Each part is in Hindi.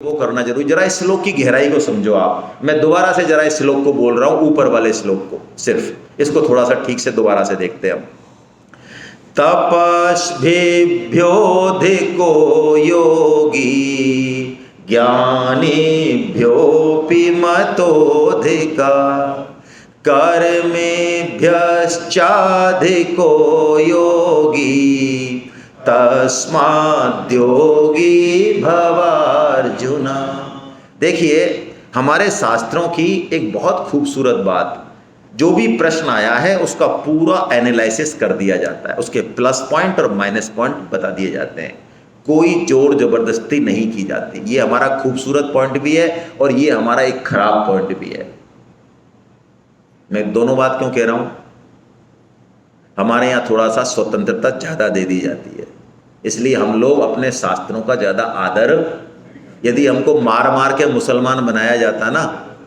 वो करना जरूरी। जरा इस श्लोक की गहराई को समझो आप। मैं दोबारा से जरा इस श्लोक को बोल रहा हूं, ऊपर वाले श्लोक को, सिर्फ इसको थोड़ा सा ठीक से दोबारा से देखते हैं हम। तपस्भिभ्योऽधिको योगी ज्ञानिभ्योऽपि मतोऽधिका कर्मेभ्यश्चाधिको योगी तस्माद्योगी भवार्जुन। देखिए, हमारे शास्त्रों की एक बहुत खूबसूरत बात, जो भी प्रश्न आया है उसका पूरा एनालिसिस कर दिया जाता है, उसके प्लस पॉइंट और माइनस पॉइंट बता दिए जाते हैं, कोई जोर जबरदस्ती नहीं की जाती। ये हमारा खूबसूरत पॉइंट भी है और ये हमारा एक खराब पॉइंट भी है। मैं दोनों बात क्यों कह रहा हूं? हमारे यहाँ थोड़ा सा स्वतंत्रता ज़्यादा दे दी जाती है, इसलिए हम लोग अपने शास्त्रों का ज़्यादा आदर, यदि हमको मार मार के मुसलमान बनाया जाता ना,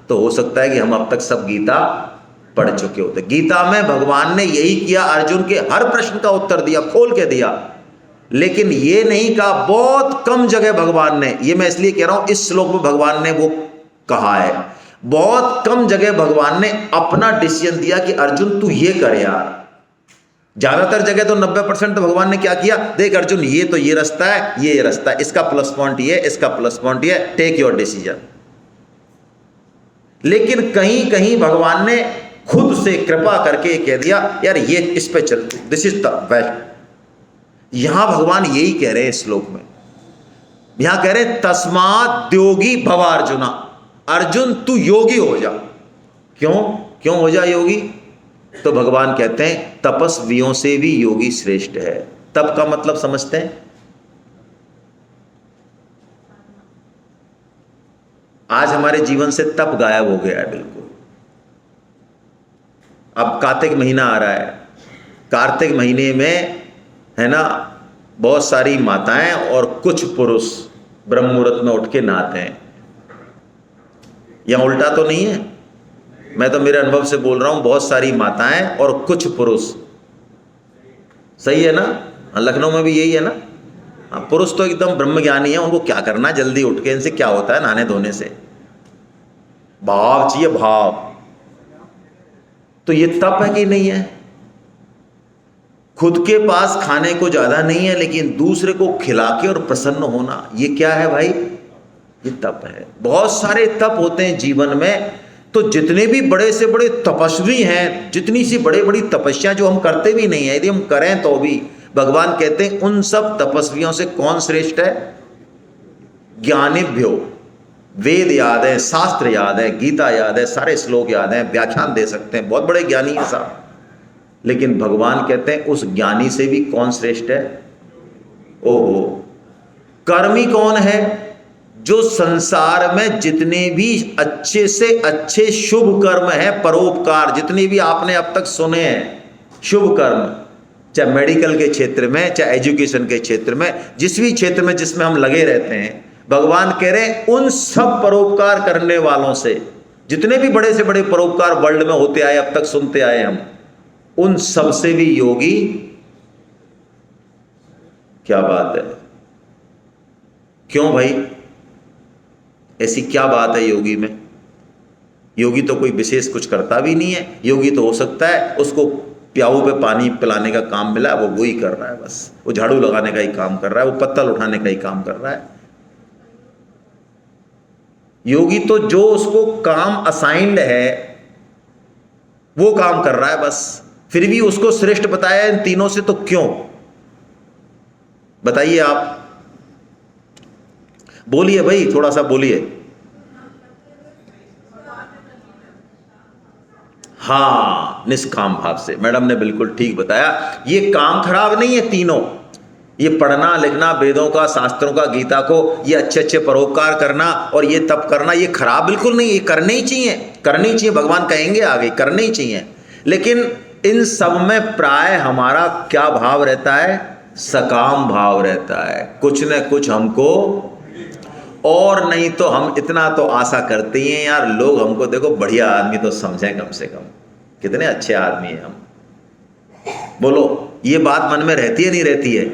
तो हो सकता है कि हम अब तक सब गीता पढ़ चुके होते। गीता में भगवान ने यही किया, अर्जुन के हर प्रश्न का उत्तर दिया, खोल के दिया, लेकिन ये नहीं कहा, बहुत कम जगह भगवान ने, ये मैं इसलिए कह रहा हूं इस श्लोक में भगवान ने वो कहा है, बहुत कम जगह भगवान ने अपना डिसीजन दिया कि अर्जुन तू ये कर यार। ज्यादातर जगह तो 90% तो भगवान ने क्या किया, देख अर्जुन ये तो ये रास्ता है, ये रास्ता है, इसका प्लस पॉइंट ये, इसका प्लस पॉइंट ये, टेक योर डिसीजन। लेकिन कहीं कहीं भगवान ने खुद से कृपा करके कह दिया यार ये इस पे चल, दिस इज द बेस्ट। यहां भगवान यही कह रहे हैं इस श्लोक में, यहां कह रहे तस्मात् योगी भव अर्जुना, अर्जुन तू योगी हो जा। क्यों हो जा योगी? तो भगवान कहते हैं तपस्वियों से भी योगी श्रेष्ठ है। तप का मतलब समझते हैं? आज हमारे जीवन से तप गायब हो गया है बिल्कुल। अब कार्तिक महीना आ रहा है, कार्तिक महीने में है ना, बहुत सारी माताएं और कुछ पुरुष ब्रह्म मुहूर्त में उठ के नहाते हैं। यहां उल्टा तो नहीं है, मैं तो मेरे अनुभव से बोल रहा हूं, बहुत सारी माताएं और कुछ पुरुष। सही है ना? लखनऊ में भी यही है ना। पुरुष तो एकदम ब्रह्मज्ञानी है, उनको क्या करना, जल्दी उठ के, इनसे क्या होता है नहाने धोने से, भाव चाहिए भाव। तो ये तप है कि नहीं है? खुद के पास खाने को ज्यादा नहीं है, लेकिन दूसरे को खिला के और प्रसन्न होना, ये क्या है भाई? ये तप है। बहुत सारे तप होते हैं जीवन में। तो जितने भी बड़े से बड़े तपस्वी हैं, जितनी सी बड़ी बड़ी तपस्या जो हम करते भी नहीं है, यदि हम करें तो भी, भगवान कहते हैं उन सब तपस्वियों से कौन श्रेष्ठ है? ज्ञानिभ्यो। वेद याद है, शास्त्र याद है, गीता याद है, सारे श्लोक याद हैं, व्याख्यान दे सकते हैं, बहुत बड़े ज्ञानी हैं साहब। लेकिन भगवान कहते हैं उस ज्ञानी से भी कौन श्रेष्ठ है? ओहो, कर्मी कौन है? जो संसार में जितने भी अच्छे से अच्छे शुभ कर्म है, परोपकार, जितने भी आपने अब तक सुने हैं शुभ कर्म, चाहे मेडिकल के क्षेत्र में, चाहे एजुकेशन के क्षेत्र में, जिस भी क्षेत्र में जिसमें हम लगे रहते हैं, भगवान कह रहे हैं उन सब परोपकार करने वालों से, जितने भी बड़े से बड़े परोपकार वर्ल्ड में होते आए, अब तक सुनते आए हम, उन सब से भी योगी। क्या बात है? क्यों भाई, ऐसी क्या बात है योगी में? योगी तो कोई विशेष कुछ करता भी नहीं है। योगी तो हो सकता है उसको प्याऊ पे पानी पिलाने का काम मिला, वो वही कर रहा है, बस वो झाड़ू लगाने का ही काम कर रहा है, वो पत्तल उठाने का ही काम कर रहा है। योगी तो जो उसको काम असाइंड है वो काम कर रहा है बस। फिर भी उसको श्रेष्ठ बताया इन तीनों से, तो क्यों? बताइए आप, बोलिए भाई, थोड़ा सा बोलिए। हाँ, निष्काम भाव से, मैडम ने बिल्कुल ठीक बताया। ये काम खराब नहीं है तीनों, ये पढ़ना लिखना वेदों का, शास्त्रों का, गीता को, ये अच्छे अच्छे परोपकार करना और ये तप करना, ये खराब बिल्कुल नहीं, ये करने ही चाहिए, करने ही चाहिए। भगवान कहेंगे आगे करने ही चाहिए। लेकिन इन सब में प्राय हमारा क्या भाव रहता है? सकाम भाव रहता है। कुछ न कुछ हमको, और नहीं तो हम इतना तो आशा करते ही हैं यार, लोग हमको देखो बढ़िया आदमी तो समझें, कम से कम कितने अच्छे आदमी हैं हम। बोलो, ये बात मन में रहती है नहीं रहती है?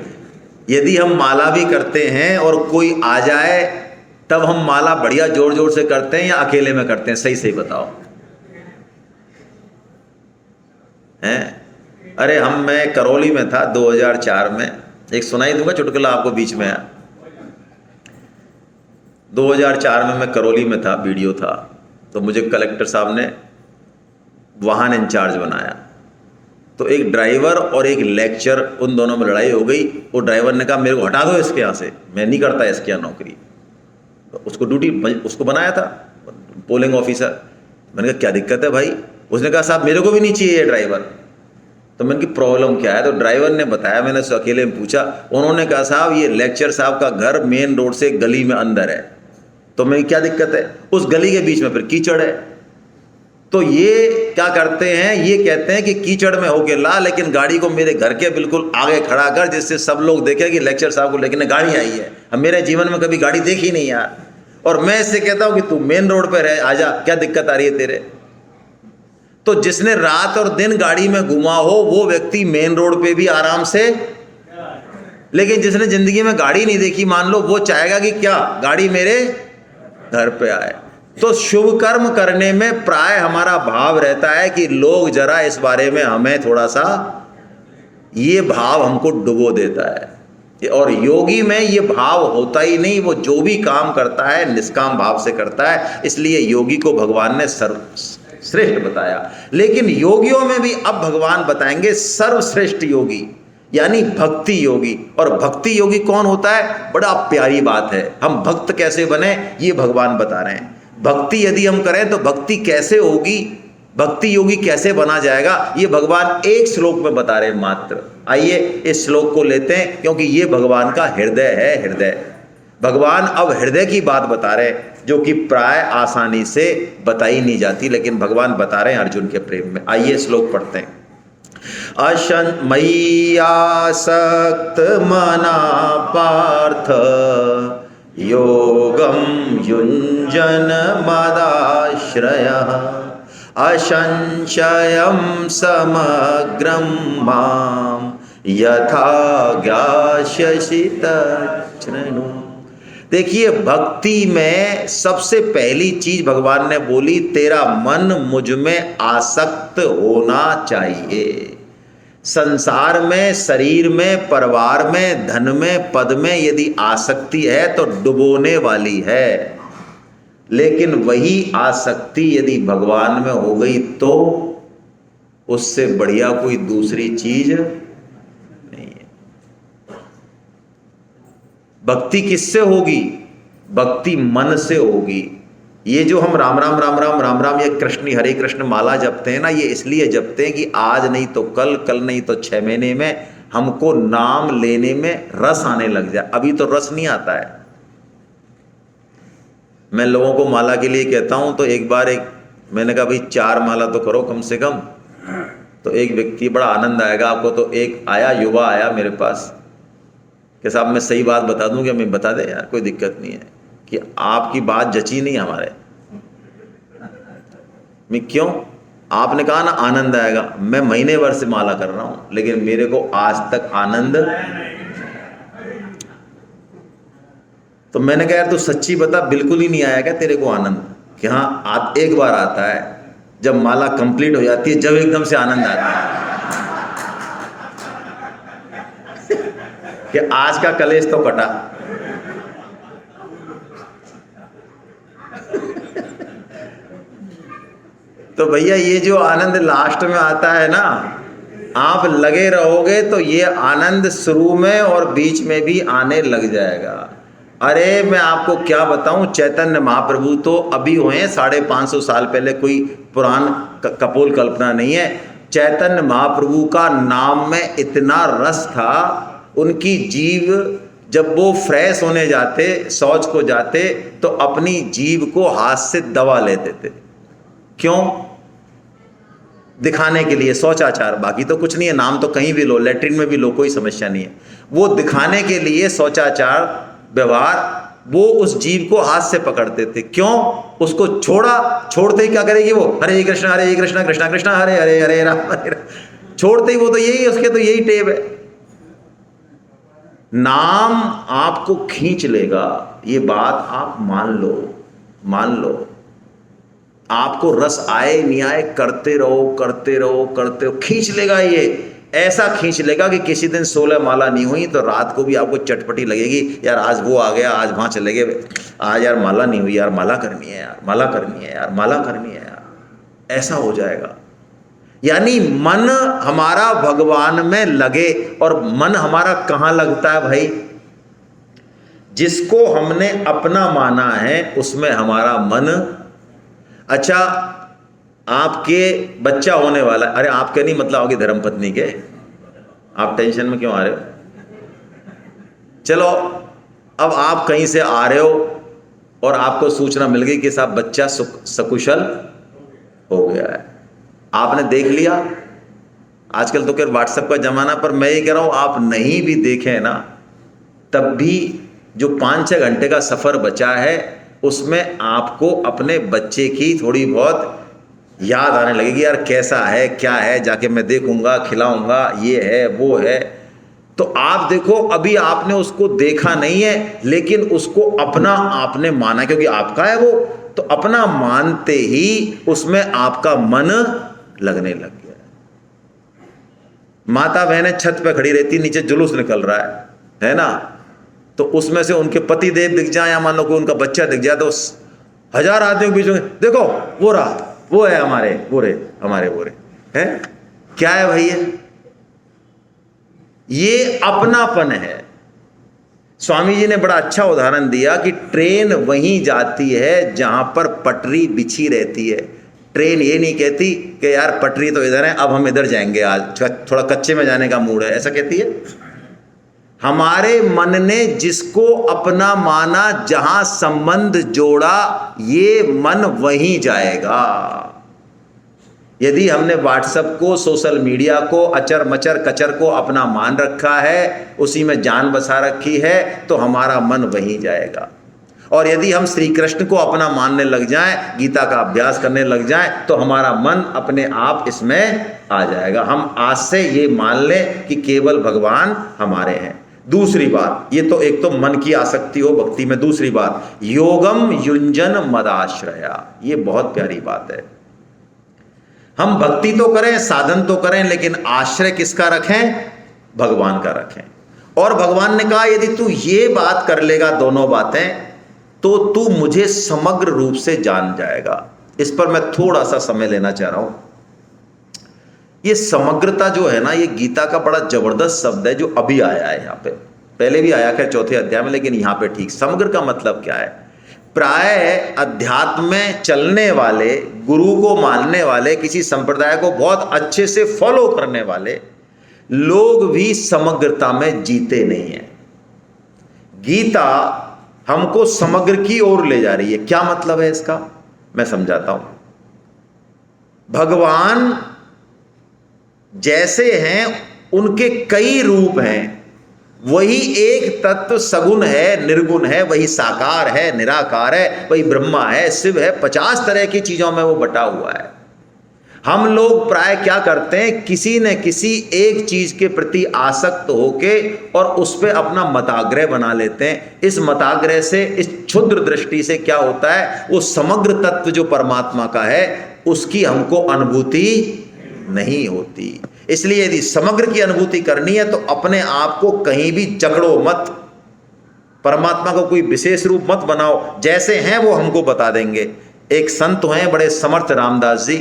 यदि हम माला भी करते हैं और कोई आ जाए तब हम माला बढ़िया जोर जोर से करते हैं या अकेले में करते हैं? सही सही बताओ। हैं? अरे मैं करौली में था 2004 में, एक सुनाई दूंगा चुटकुला आपको बीच में। 2004 में मैं करौली में था, वीडियो था, तो मुझे कलेक्टर साहब ने वाहन इंचार्ज बनाया। तो एक ड्राइवर और एक लेक्चर, उन दोनों में लड़ाई हो गई। वो ड्राइवर ने कहा मेरे को हटा दो इसके यहाँ से, मैं नहीं करता इसके यहाँ नौकरी। तो उसको ड्यूटी उसको बनाया था पोलिंग ऑफिसर। मैंने कहा क्या दिक्कत है भाई? उसने कहा साहब मेरे को भी नहीं चाहिए ये ड्राइवर। तो मैंने की प्रॉब्लम क्या है? तो ड्राइवर ने बताया, मैंने उससे अकेले में पूछा। उन्होंने कहा साहब ये लेक्चर साहब का घर मेन रोड से गली में अंदर है। तो मैं क्या दिक्कत है? उस गली के बीच में फिर कीचड़ है। तो ये क्या करते हैं, ये कहते हैं कि कीचड़ में होके ला, लेकिन गाड़ी को मेरे घर के बिल्कुल आगे खड़ा कर, जिससे सब लोग देखें कि लेक्चर साहब को लेकिन गाड़ी आई है। अब मेरे जीवन में कभी गाड़ी देखी नहीं यार। और मैं इससे कहता हूं कि तू मेन रोड पर है, आजा, क्या दिक्कत आ रही है तेरे? तो जिसने रात और दिन गाड़ी में घुमा हो वो व्यक्ति मेन रोड पे भी आराम से, लेकिन जिसने जिंदगी में गाड़ी नहीं देखी मान लो, वो चाहेगा कि क्या गाड़ी मेरे घर पे आए। तो शुभ कर्म करने में प्राय हमारा भाव रहता है कि लोग जरा इस बारे में हमें थोड़ा सा, ये भाव हमको डुबो देता है। और योगी में ये भाव होता ही नहीं, वो जो भी काम करता है निष्काम भाव से करता है। इसलिए योगी को भगवान ने सर्वश्रेष्ठ बताया। लेकिन योगियों में भी अब भगवान बताएंगे सर्वश्रेष्ठ योगी, यानी भक्ति योगी। और भक्ति योगी कौन होता है? बड़ा प्यारी बात है। हम भक्त कैसे बने ये भगवान बता रहे हैं। भक्ति यदि हम करें तो भक्ति कैसे होगी, भक्ति योगी कैसे बना जाएगा, ये भगवान एक श्लोक में बता रहे हैं मात्र। आइए इस श्लोक को लेते हैं, क्योंकि ये भगवान का हृदय है। हृदय, भगवान अब हृदय की बात बता रहे हैं, जो कि प्राय आसानी से बताई नहीं जाती, लेकिन भगवान बता रहे हैं अर्जुन के प्रेम में। आइए श्लोक पढ़ते हैं। मय्यासक्त मना पार्थ योगम युञ्जन मदाश्रयः असंशयं समग्रं मां यथा ज्ञास्यसि तच्छृणु। देखिए भक्ति में सबसे पहली चीज भगवान ने बोली, तेरा मन मुझ में आसक्त होना चाहिए। संसार में, शरीर में, परिवार में, धन में, पद में यदि आसक्ति है तो डुबोने वाली है। लेकिन वही आसक्ति यदि भगवान में हो गई तो उससे बढ़िया कोई दूसरी चीज नहीं है। भक्ति किससे होगी? भक्ति मन से होगी। ये जो हम राम राम राम राम राम राम, ये कृष्ण हरे कृष्ण माला जपते हैं ना, ये इसलिए जपते हैं कि आज नहीं तो कल, कल नहीं तो 6 महीने में हमको नाम लेने में रस आने लग जाए। अभी तो रस नहीं आता है। मैं लोगों को माला के लिए कहता हूं तो एक बार मैंने कहा भाई 4 माला तो करो कम से कम। तो एक व्यक्ति, बड़ा आनंद आएगा आपको, तो एक आया, युवा आया मेरे पास कि साहब मैं सही बात बता दूं क्या? मैं बता दे यार, कोई दिक्कत नहीं है, कि आपकी बात जची नहीं हमारे। मैं क्यों? आपने कहा ना आनंद आएगा। मैं महीने भर से माला कर रहा हूं लेकिन मेरे को आज तक आनंद। तो मैंने कहा यार तू सच्ची बता, बिल्कुल ही नहीं आया क्या तेरे को आनंद? कि हाँ एक बार आता है, जब माला कंप्लीट हो जाती है, जब एकदम से आनंद आता है कि आज का कलेश तो कटा। तो भैया ये जो आनंद लास्ट में आता है ना, आप लगे रहोगे तो ये आनंद शुरू में और बीच में भी आने लग जाएगा। अरे मैं आपको क्या बताऊं, चैतन्य महाप्रभु तो अभी हुए हैं 550 साल पहले, कोई पुराण कपोल कल्पना नहीं है। चैतन्य महाप्रभु का नाम में इतना रस था, उनकी जीव जब वो फ्रेश होने जाते, शौच को जाते, तो अपनी जीव को हाथ से दबा लेते थे। क्यों? दिखाने के लिए, शौचाचार, बाकी तो कुछ नहीं है। नाम तो कहीं भी लो, लेटरिन में भी लो, कोई समस्या नहीं है। वो दिखाने के लिए शौचाचार व्यवहार, वो उस जीव को हाथ से पकड़ते थे। क्यों? उसको छोड़ते ही क्या करेगी वो? हरे कृष्णा कृष्णा कृष्णा हरे हरे, हरे राम हरे राम। छोड़ते ही वो तो यही, उसके तो यही टेप है। नाम आपको खींच लेगा, ये बात आप मान लो। आपको रस आए नहीं आए, करते रहो, खींच लेगा। ये ऐसा खींच लेगा कि किसी दिन 16 माला नहीं हुई तो रात को भी आपको चटपटी लगेगी, यार आज वो आ गया, आज वहां चले गए, आज यार माला नहीं हुई, यार माला करनी है, यार माला करनी है, यार माला करनी है यार, ऐसा हो जाएगा। यानी मन हमारा भगवान में लगे। और मन हमारा कहां लगता है भाई? जिसको हमने अपना माना है उसमें हमारा मन। अच्छा, आपके बच्चा होने वाला, अरे आपके नहीं मतलब आपकी धर्मपत्नी के, आप टेंशन में क्यों आ रहे हो? चलो, अब आप कहीं से आ रहे हो और आपको सूचना मिल गई कि साहब बच्चा सकुशल हो गया है, आपने देख लिया। आजकल तो खैर व्हाट्सएप का जमाना, पर मैं ये कह रहा हूं आप नहीं भी देखें ना, तब भी जो 5-6 घंटे का सफर बचा है उसमें आपको अपने बच्चे की थोड़ी बहुत याद आने लगेगी, यार कैसा है, क्या है, जाके मैं देखूंगा, खिलाऊंगा, ये है वो है। तो आप देखो, अभी आपने उसको देखा नहीं है लेकिन उसको अपना आपने माना, क्योंकि आपका है वो, तो अपना मानते ही उसमें आपका मन लगने लग गया। माता बहनें छत पे खड़ी रहती, नीचे जुलूस निकल रहा है ना, तो उसमें से उनके पति देव दिख जाए या मान लो कोई उनका बच्चा दिख जाए तो 1000 आदमियों के बीच में देखो वो रहा, वो है हमारे वो रे है। क्या है भैया? ये अपनापन है। स्वामी जी ने बड़ा अच्छा उदाहरण दिया कि ट्रेन वहीं जाती है जहां पर पटरी बिछी रहती है। ट्रेन ये नहीं कहती कि यार पटरी तो इधर है, अब हम इधर जाएंगे, आज थोड़ा कच्चे में जाने का मूड है, ऐसा कहती है। हमारे मन ने जिसको अपना माना, जहां संबंध जोड़ा, ये मन वहीं जाएगा। यदि हमने व्हाट्सएप को, सोशल मीडिया को, अचर मचर कचर को अपना मान रखा है, उसी में जान बसा रखी है, तो हमारा मन वहीं जाएगा। और यदि हम श्री कृष्ण को अपना मानने लग जाएं, गीता का अभ्यास करने लग जाएं, तो हमारा मन अपने आप इसमें आ जाएगा। हम आज से ये मान लें कि केवल भगवान हमारे हैं। दूसरी बात, ये तो एक तो मन की आसक्ति हो भक्ति में। दूसरी बात, योगम युंजन मदाश्रया, ये बहुत प्यारी बात है। हम भक्ति तो करें, साधन तो करें, लेकिन आश्रय किसका रखें? भगवान का रखें। और भगवान ने कहा यदि तू ये बात कर लेगा, दोनों बातें, तो तू मुझे समग्र रूप से जान जाएगा। इस पर मैं थोड़ा सा समय लेना चाह रहा हूं। ये समग्रता जो है ना, ये गीता का बड़ा जबरदस्त शब्द है जो अभी आया है यहाँ पे। पहले भी आया खैर 4थे अध्याय में, लेकिन यहाँ पे ठीक समग्र का मतलब क्या है? प्राय अध्यात्म में चलने वाले, गुरु को मानने वाले, किसी संप्रदाय को बहुत अच्छे से फॉलो करने वाले लोग भी समग्रता में जीते नहीं है। गीता हमको समग्र की ओर ले जा रही है। क्या मतलब है इसका? मैं समझाता हूं। भगवान जैसे हैं उनके कई रूप हैं, वही एक तत्व सगुण है, निर्गुण है, वही साकार है, निराकार है, वही ब्रह्मा है, शिव है, 50 तरह की चीजों में वो बटा हुआ है। हम लोग प्राय क्या करते हैं, किसी न किसी एक चीज के प्रति आसक्त होके और उस पर अपना मताग्रह बना लेते हैं। इस मताग्रह से, इस क्षुद्र दृष्टि से क्या होता है, वो समग्र तत्व जो परमात्मा का है उसकी हमको अनुभूति नहीं होती। इसलिए यदि समग्र की अनुभूति करनी है तो अपने आप को कहीं भी जकड़ो मत, परमात्मा को कोई विशेष रूप मत बनाओ, जैसे हैं वो हमको बता देंगे। एक संत हैं बड़े समर्थ, रामदास जी,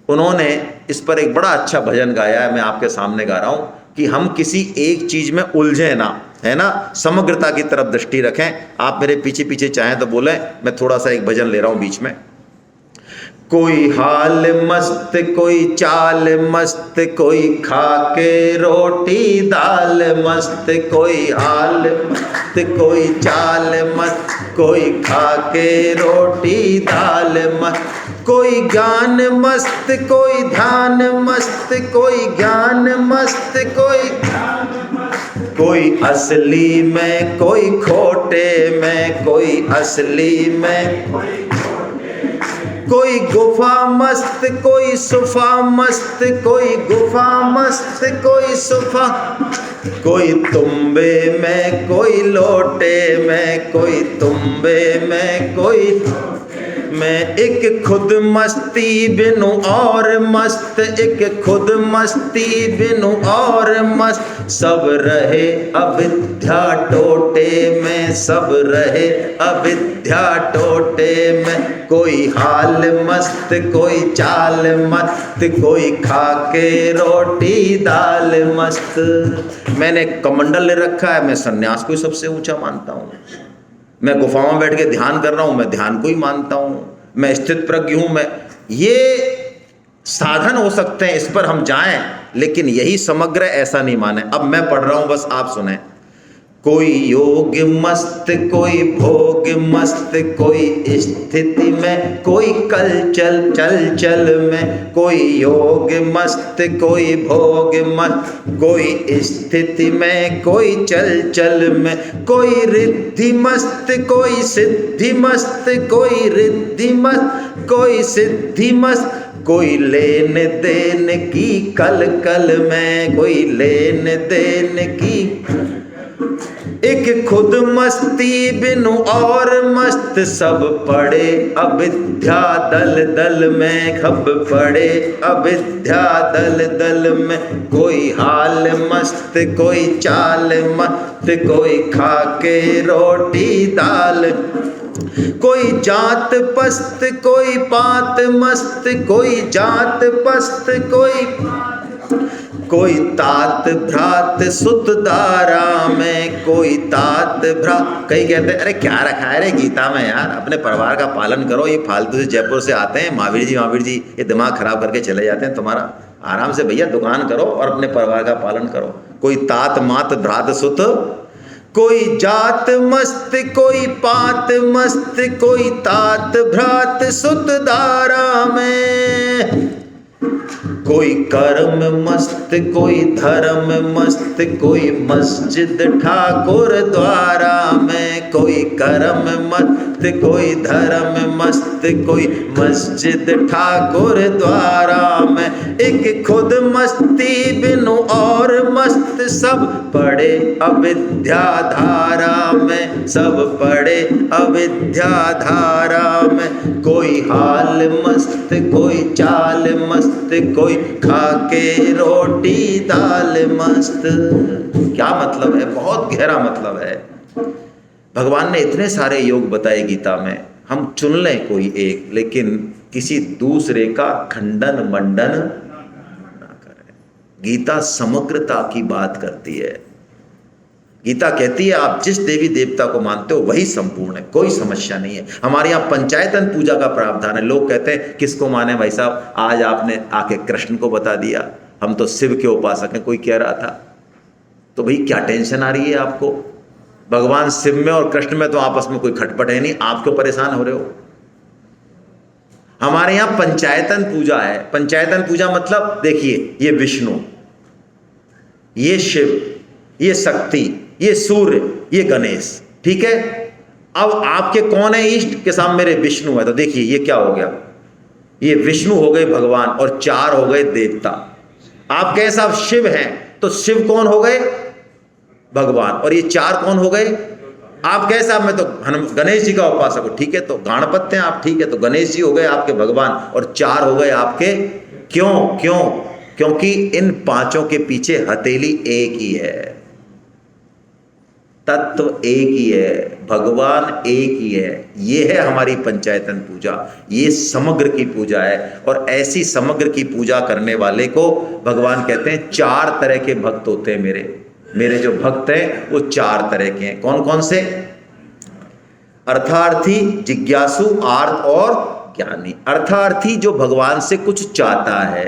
उन्होंने इस पर एक बड़ा अच्छा भजन गाया है, मैं आपके सामने गा रहा हूं कि हम किसी एक चीज में उलझे ना, है ना, समग्रता की तरफ दृष्टि रखें। आप मेरे पीछे पीछे चाहें तो बोलें, मैं थोड़ा सा एक भजन ले रहा हूं बीच में। कोई हाल मस्त, कोई चाल मस्त, कोई खा के रोटी दाल मस्त, कोई हाल मस्त, कोई चाल मस्त, कोई खा के रोटी दाल मस्त, कोई गान मस्त, कोई ध्यान मस्त, कोई ज्ञान मस्त, कोई असली में, कोई खोटे में, कोई असली में, कोई गुफा मस्त, कोई सुफा मस्त, कोई गुफा मस्त, कोई सुफा, कोई तुम्बे में कोई लोटे में, कोई तुम्बे में कोई मैं, एक खुद मस्ती बिनु और मस्त, एक खुद मस्ती बिनु और मस्त, सब रहे अविद्या टोटे में, सब रहे अविद्या टोटे में, कोई हाल मस्त कोई चाल मस्त, कोई खाके रोटी दाल मस्त। मैंने कमंडल ले रखा है, मैं सन्यास को ही सबसे ऊंचा मानता हूँ। मैं गुफाओं में बैठ के ध्यान कर रहा हूं, मैं ध्यान को ही मानता हूं। मैं स्थित प्रज्ञ हूं। मैं ये साधन हो सकते हैं, इस पर हम जाएं, लेकिन यही समग्र ऐसा नहीं माने। अब मैं पढ़ रहा हूं, बस आप सुने। कोई योग मस्त कोई भोग मस्त, कोई स्थिति में कोई कल चल चल चल में, कोई योग मस्त कोई भोग मस्त, कोई स्थिति में कोई चल चल में, कोई रिद्धि मस्त कोई सिद्धि मस्त, कोई रिद्धि मस्त कोई सिद्धि मस्त, कोई लेन देन की कल कल में, कोई लेन देन की, एक खुद मस्ती बिनु और मस्त, सब पड़े अविद्या दल दल में, खब पड़े अविद्या दल दल में, कोई हाल मस्त कोई चाल मस्त, कोई खाके रोटी दाल, कोई जात पस्त कोई पात मस्त, कोई जात पस्त कोई तात भ्रात सुत दारा में, कोई तात भ्रात। कई कहते हैं अरे क्या रखा है रे गीता में यार, अपने परिवार का पालन करो। ये फालतू से जयपुर से आते हैं महावीर जी ये दिमाग खराब करके चले जाते हैं तुम्हारा। आराम से भैया दुकान करो और अपने परिवार का पालन करो। कोई तात मात भ्रात सुत, कोई जात मस्त कोई पात मस्त, कोई तात भ्रात सुत दारा में, कोई कर्म मस्त कोई धर्म मस्त, कोई मस्जिद ठाकुर द्वारा में, कोई कर्म मस्त कोई धर्म मस्त, कोई मस्जिद ठाकुर द्वारा में, एक खुद मस्ती बिनु और मस्त, सब पड़े अविद्या धारा में, सब पड़े अविद्या धारा में, कोई हाल मस्त कोई चाल मस्त, कोई खाके रोटी दाल मस्त। क्या मतलब है? बहुत गहरा मतलब है। भगवान ने इतने सारे योग बताए गीता में, हम चुन लें कोई एक, लेकिन किसी दूसरे का खंडन मंडन ना करें। गीता समग्रता की बात करती है। गीता कहती है आप जिस देवी देवता को मानते हो वही संपूर्ण है, कोई समस्या नहीं है। हमारे यहाँ पंचायतन पूजा का प्रावधान है। लोग कहते हैं किसको माने भाई साहब, आज आपने आके कृष्ण को बता दिया, हम तो शिव के उपासक हैं, कोई कह रहा था। तो भाई क्या टेंशन आ रही है आपको? भगवान शिव में और कृष्ण में तो आपस में कोई खटपट है नहीं, आप क्यों परेशान हो रहे हो? हमारे यहाँ पंचायतन पूजा है। पंचायतन पूजा मतलब देखिए, ये विष्णु, ये शिव, ये शक्ति, ये सूर्य, ये गणेश, ठीक है। अब आपके कौन है इष्ट? के सामने मेरे विष्णु है। तो देखिए ये क्या हो गया, ये विष्णु हो गए भगवान और चार हो गए देवता। आप कहे साहब शिव हैं, तो शिव कौन हो गए? भगवान। और ये चार कौन हो गए? आप कहे साहब मैं तो गणेश जी का उपासक हूं, ठीक है, तो गणपत हैं आप, ठीक है, तो गणेश जी हो गए आपके भगवान और चार हो गए आपके। क्यों? क्योंकि इन पांचों के पीछे हथेली एक ही है, तत्व एक ही है, भगवान एक ही है। ये है हमारी पंचायतन पूजा, ये समग्र की पूजा है। और ऐसी समग्र की पूजा करने वाले को भगवान कहते हैं चार तरह के भक्त होते हैं मेरे जो भक्त हैं वो चार तरह के हैं। कौन कौन से? अर्थार्थी, जिज्ञासु, आर्त और ज्ञानी। अर्थार्थी जो भगवान से कुछ चाहता है,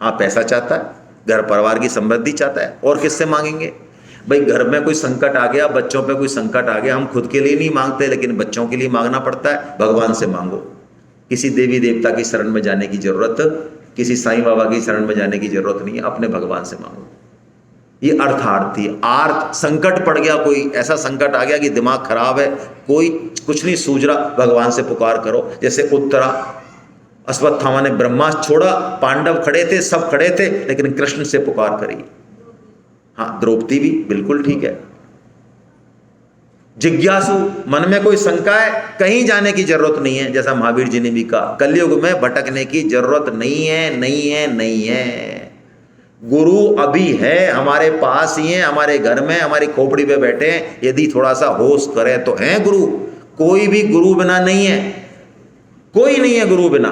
हाँ पैसा चाहता है, घर परिवार की समृद्धि चाहता है, और किससे मांगेंगे भाई? घर में कोई संकट आ गया, बच्चों पे कोई संकट आ गया, हम खुद के लिए नहीं मांगते लेकिन बच्चों के लिए मांगना पड़ता है, भगवान से मांगो। किसी देवी देवता की शरण में जाने की जरूरत, किसी साईं बाबा की शरण में जाने की जरूरत नहीं है, अपने भगवान से मांगो। ये अर्थार्थी। आर्थ, संकट पड़ गया, कोई ऐसा संकट आ गया कि दिमाग खराब है, कोई कुछ नहीं सूझ रहा, भगवान से पुकार करो। जैसे उत्तरा, अश्वत्थामा ने ब्रह्मास्त्र छोड़ा, पांडव खड़े थे, सब खड़े थे, लेकिन कृष्ण से पुकार करी। हाँ, द्रौपदी भी बिल्कुल ठीक है। जिज्ञासु, मन में कोई शंका है, कहीं जाने की जरूरत नहीं है, जैसा महावीर जी ने भी कहा, कलयुग में भटकने की जरूरत नहीं है, नहीं है, नहीं है। गुरु अभी है, हमारे पास ही है, हमारे घर में, हमारी खोपड़ी पे बैठे हैं, यदि थोड़ा सा होश करें तो है गुरु। कोई भी गुरु बिना नहीं है, कोई नहीं है गुरु बिना।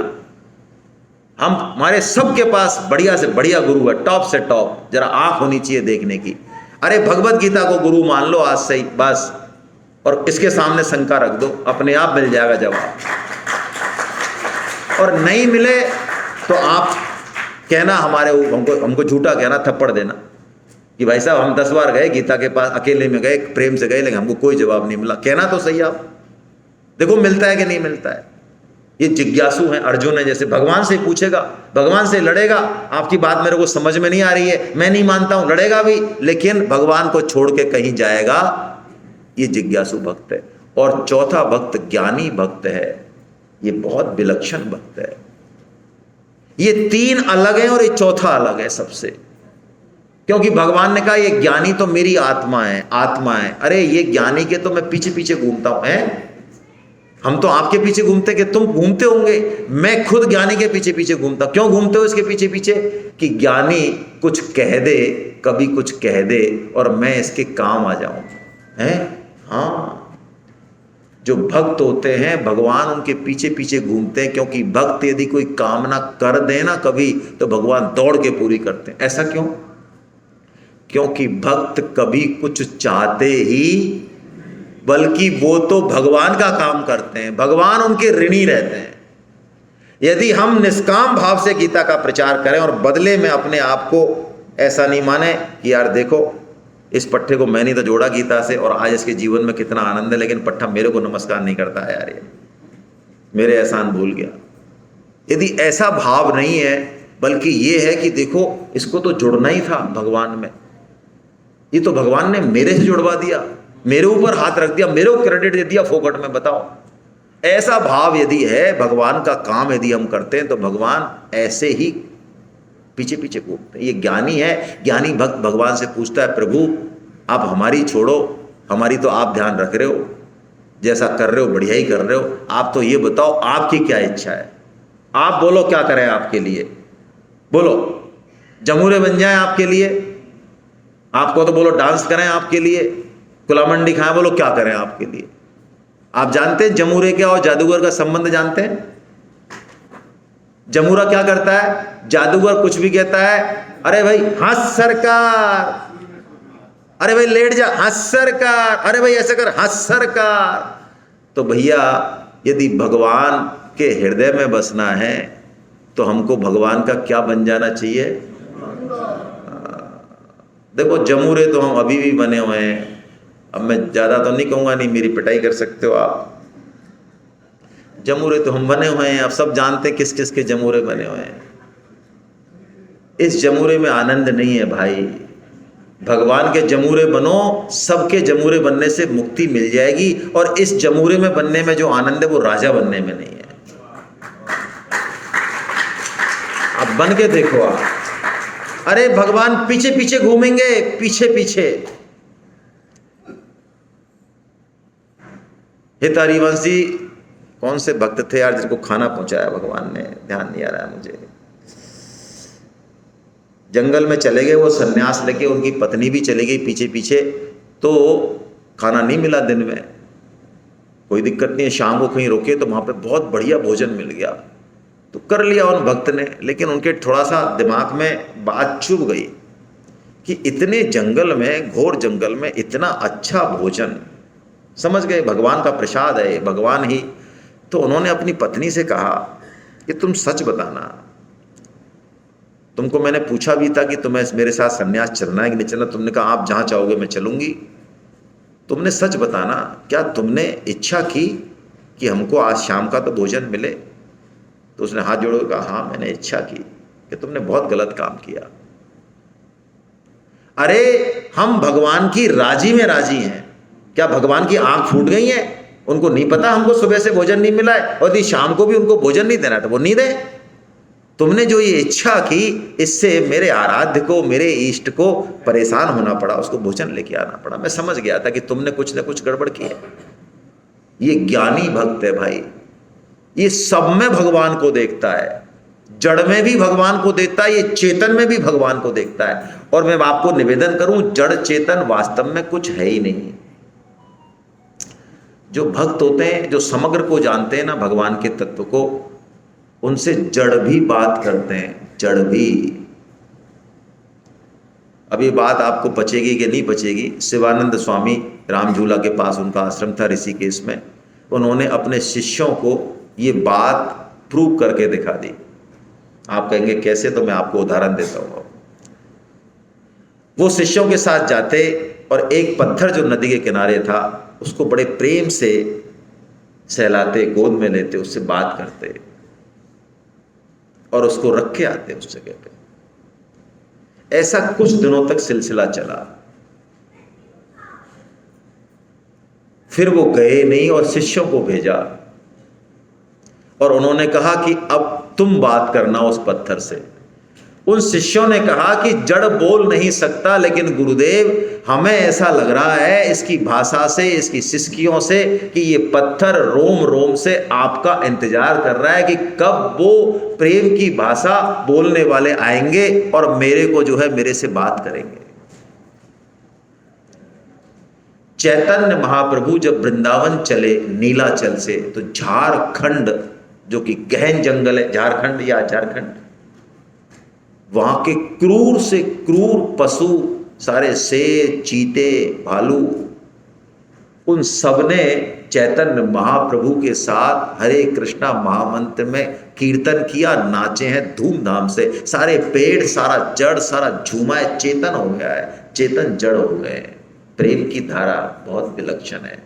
हम हमारे सबके पास बढ़िया से बढ़िया गुरु है, टॉप से टॉप, जरा आंख होनी चाहिए देखने की। अरे भगवत गीता को गुरु मान लो आज से ही बस, और इसके सामने शंका रख दो, अपने आप मिल जाएगा जवाब। और नहीं मिले तो आप कहना हमारे हमको झूठा कहना, थप्पड़ देना कि भाई साहब हम 10 बार गए गीता के पास, अकेले में गए, प्रेम से गए, लेकिन हमको कोई जवाब नहीं मिला। कहना तो सही आप, देखो मिलता है कि नहीं मिलता है। ये जिज्ञासु हैं, अर्जुन है जैसे, भगवान से पूछेगा, भगवान से लड़ेगा, आपकी बात मेरे को समझ में नहीं आ रही है, मैं नहीं मानता हूं, लड़ेगा भी, लेकिन भगवान को छोड़ के कहीं जाएगा। ये जिज्ञासु भक्त है। और चौथा भक्त ज्ञानी भक्त है, ये बहुत विलक्षण भक्त है। ये 3 अलग हैं और ये चौथा अलग है सबसे, क्योंकि भगवान ने कहा ये ज्ञानी तो मेरी आत्मा है, आत्मा है। अरे ये ज्ञानी के तो मैं पीछे पीछे घूमता हूं, है हम तो आपके पीछे घूमते कि तुम घूमते होंगे, मैं खुद ज्ञानी के पीछे पीछे घूमता। क्यों घूमते हो इसके पीछे पीछे? कि ज्ञानी कुछ कह दे, कभी कुछ कह दे और मैं इसके काम आ जाऊं, है। हाँ, जो भक्त होते हैं भगवान उनके पीछे पीछे घूमते हैं, क्योंकि भक्त यदि कोई कामना कर दे ना कभी, तो भगवान दौड़ के पूरी करते हैं। ऐसा क्यों? क्योंकि भक्त कभी कुछ चाहते ही, बल्कि वो तो भगवान का काम करते हैं, भगवान उनके ऋणी रहते हैं। यदि हम निष्काम भाव से गीता का प्रचार करें और बदले में अपने आप को ऐसा नहीं माने कि यार देखो इस पट्टे को मैंने तो जोड़ा गीता से और आज इसके जीवन में कितना आनंद है, लेकिन पट्टा मेरे को नमस्कार नहीं करता है यार, ये मेरे एहसान भूल गया। यदि ऐसा भाव नहीं है, बल्कि ये है कि देखो इसको तो जुड़ना ही था भगवान में, ये तो भगवान ने मेरे से जुड़वा दिया, मेरे ऊपर हाथ रख दिया, मेरे को क्रेडिट दे दिया फोकट में, बताओ। ऐसा भाव यदि है, भगवान का काम यदि हम करते हैं, तो भगवान ऐसे ही पीछे पीछे घूमते हैं। ये ज्ञानी है, ज्ञानी भक्त भगवान से पूछता है प्रभु आप हमारी छोड़ो, हमारी तो आप ध्यान रख रहे हो, जैसा कर रहे हो बढ़िया ही कर रहे हो, आप तो ये बताओ आपकी क्या इच्छा है, आप बोलो क्या करें आपके लिए, बोलो जमूरे बन जाएं आपके लिए, आपको तो बोलो डांस करें आपके लिए, कुलामंडी खाएं, बोलो क्या करें आपके लिए। आप जानते हैं जमूरे क्या और जादूगर का संबंध जानते हैं? जमूरा क्या करता है? जादूगर कुछ भी कहता है, अरे भाई हंस सरकार, अरे भाई लेट जा हंस सरकार, अरे भाई ऐसा कर हंस सरकार। तो भैया यदि भगवान के हृदय में बसना है तो हमको भगवान का क्या बन जाना चाहिए? देखो जमूरे तो हम अभी भी बने हुए हैं, अब मैं ज़्यादा तो नहीं कहूँगा, नहीं मेरी पिटाई कर सकते हो आप। जमूरे तो हम बने हुए हैं, अब सब जानते हैं किस किस के जमूरे बने हुए हैं। इस जमूरे में आनंद नहीं है भाई, भगवान के जमूरे बनो, सबके जमूरे बनने से मुक्ति मिल जाएगी। और इस जमूरे में बनने में जो आनंद है वो राजा बनने में नहीं है। अब बन के देखो आप, अरे भगवान पीछे पीछे घूमेंगे, पीछे पीछे। हित हरिवंशी कौन से भक्त थे यार जिसको खाना पहुंचाया भगवान ने, ध्यान नहीं आ रहा है मुझे। जंगल में चले गए वो सन्यास लेके, उनकी पत्नी भी चली गई पीछे पीछे, तो खाना नहीं मिला दिन में, कोई दिक्कत नहीं है, शाम को कहीं रुके तो वहां पे बहुत बढ़िया भोजन मिल गया, तो कर लिया उन भक्त ने। लेकिन उनके थोड़ा सा दिमाग में बात चुभ गई कि इतने जंगल में, घोर जंगल में इतना अच्छा भोजन, समझ गए भगवान का प्रसाद है, भगवान ही। तो उन्होंने अपनी पत्नी से कहा कि तुम सच बताना, तुमको मैंने पूछा भी था कि तुम्हें मेरे साथ सन्यास चलना है कि नहीं चलना, तुमने कहा आप जहां चाहोगे मैं चलूंगी। तुमने सच बताना, क्या तुमने इच्छा की कि हमको आज शाम का तो भोजन मिले? तो उसने हाथ जोड़ कर कहा हाँ मैंने इच्छा की, कि तुमने बहुत गलत काम किया। अरे हम भगवान की राजी में राजी हैं, क्या भगवान की आंख फूट गई है? उनको नहीं पता हमको सुबह से भोजन नहीं मिला है, और यदि शाम को भी उनको भोजन नहीं देना तो वो नहीं दे। तुमने जो ये इच्छा की, इससे मेरे आराध्य को, मेरे इष्ट को परेशान होना पड़ा, उसको भोजन लेके आना पड़ा। मैं समझ गया था कि तुमने कुछ ना कुछ गड़बड़ की है। ये ज्ञानी भक्त है भाई, ये सब में भगवान को देखता है, जड़ में भी भगवान को देखता है, ये चेतन में भी भगवान को देखता है। और मैं आपको निवेदन करूं, जड़ चेतन वास्तव में कुछ है ही नहीं। जो भक्त होते हैं, जो समग्र को जानते हैं ना, भगवान के तत्व को, उनसे जड़ भी बात करते हैं, जड़ भी। अब ये बात आपको पचेगी कि नहीं पचेगी। शिवानंद स्वामी रामझूला के पास उनका आश्रम था ऋषिकेश में, उन्होंने अपने शिष्यों को ये बात प्रूव करके दिखा दी। आप कहेंगे कैसे, तो मैं आपको उदाहरण देता हूँ। वो शिष्यों के साथ जाते और एक पत्थर जो नदी के किनारे था उसको बड़े प्रेम से सहलाते, गोद में लेते, उससे बात करते और उसको रख के आते उस जगह पे। ऐसा कुछ दिनों तक सिलसिला चला। फिर वो गए नहीं और शिष्यों को भेजा और उन्होंने कहा कि अब तुम बात करना उस पत्थर से। उन शिष्यों ने कहा कि जड़ बोल नहीं सकता, लेकिन गुरुदेव हमें ऐसा लग रहा है इसकी भाषा से, इसकी सिसकियों से, कि ये पत्थर रोम रोम से आपका इंतजार कर रहा है कि कब वो प्रेम की भाषा बोलने वाले आएंगे और मेरे को जो है मेरे से बात करेंगे। चैतन्य महाप्रभु जब वृंदावन चले नीलाचल से, तो झारखंड जो कि गहन जंगल है, झारखंड या झारखंड, वहां के क्रूर से क्रूर पशु, सारे शेर, चीते, भालू, उन सब ने चैतन्य महाप्रभु के साथ हरे कृष्णा महामंत्र में कीर्तन किया, नाचे हैं धूमधाम से। सारे पेड़, सारा जड़, सारा झूमा है, चेतन हो गया है, चेतन जड़ हो गए। प्रेम की धारा बहुत विलक्षण है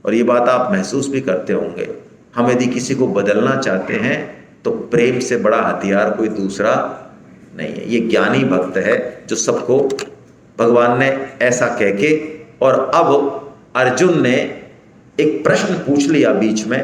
और ये बात आप महसूस भी करते होंगे। हम यदि किसी को बदलना चाहते हैं तो प्रेम से बड़ा हथियार कोई दूसरा नहीं है। ये ज्ञानी भक्त है जो सबको, भगवान ने ऐसा कह के, और अब अर्जुन ने एक प्रश्न पूछ लिया बीच में